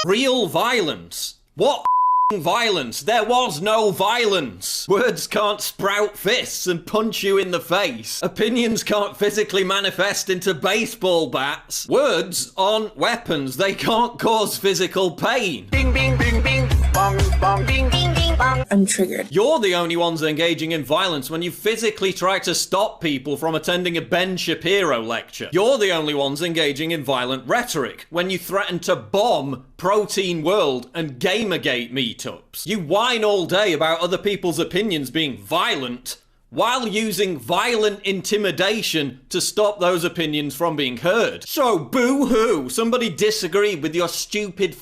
Real violence? What violence? There was no violence. Words can't sprout fists and punch you in the face. Opinions can't physically manifest into baseball bats. Words aren't weapons. They can't cause physical pain. Bing, bing, bing, bing, bong, bong, bing, bing, bing, bong. I'm triggered. You're the only ones engaging in violence when you physically try to stop people from attending a Ben Shapiro lecture. You're the only ones engaging in violent rhetoric when you threaten to bomb Protein World and Gamergate meetups. You whine all day about other people's opinions being violent while using violent intimidation to stop those opinions from being heard. So boo-hoo, somebody disagreed with your stupid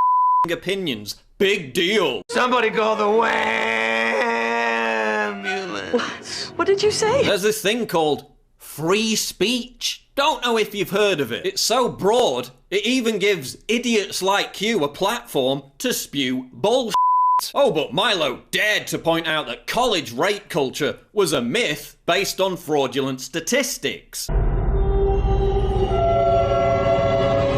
opinions. Big deal. Somebody call the ambulance. What did you say? There's this thing called free speech. Don't know if you've heard of it. It's so broad, it even gives idiots like you a platform to spew bullshit. Oh, but Milo dared to point out that college rape culture was a myth based on fraudulent statistics.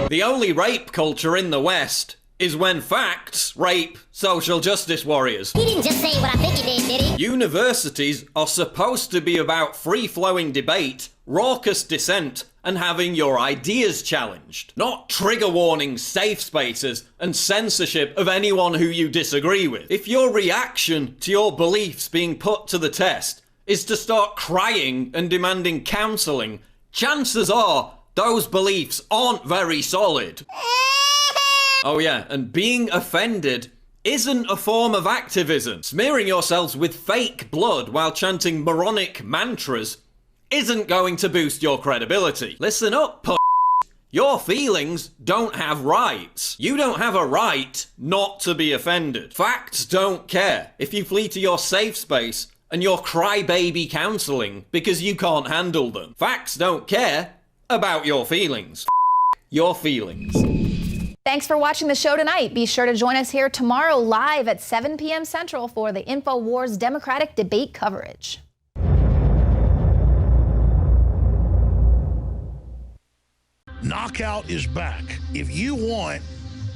The only rape culture in the West is when facts rape social justice warriors. He didn't just say what I think he did he? Universities are supposed to be about free-flowing debate, raucous dissent, and having your ideas challenged. Not trigger warning safe spaces and censorship of anyone who you disagree with. If your reaction to your beliefs being put to the test is to start crying and demanding counselling, chances are those beliefs aren't very solid. Oh yeah, and being offended isn't a form of activism. Smearing yourselves with fake blood while chanting moronic mantras isn't going to boost your credibility. Listen up, Your feelings don't have rights. You don't have a right not to be offended. Facts don't care if you flee to your safe space and your crybaby counseling because you can't handle them. Facts don't care about your feelings. Your feelings. Thanks for watching the show tonight. Be sure to join us here tomorrow live at 7 p.m. Central for the Infowars Democratic debate coverage. Knockout is back. If you want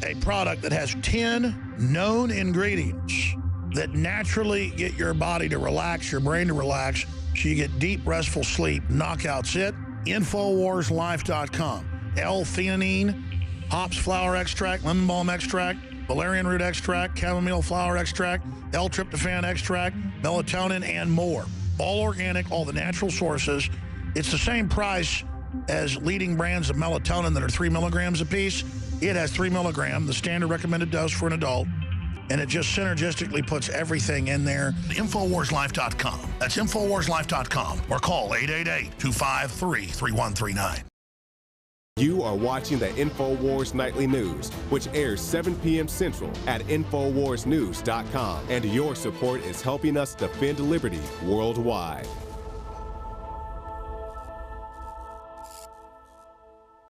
a product that has 10 known ingredients that naturally get your body to relax, your brain to relax, so you get deep, restful sleep, Knockout's it. Infowarslife.com. L-theanine, hops flower extract, lemon balm extract, valerian root extract, chamomile flower extract, L-tryptophan extract, melatonin, and more. All organic, all the natural sources. It's the same price as leading brands of melatonin that are 3 milligrams a piece. It has 3 milligrams, the standard recommended dose for an adult, and it just synergistically puts everything in there. Infowarslife.com. That's Infowarslife.com, or call 888-253-3139. You are watching the Infowars Nightly News, which airs 7 p.m. Central at Infowarsnews.com, and your support is helping us defend liberty worldwide.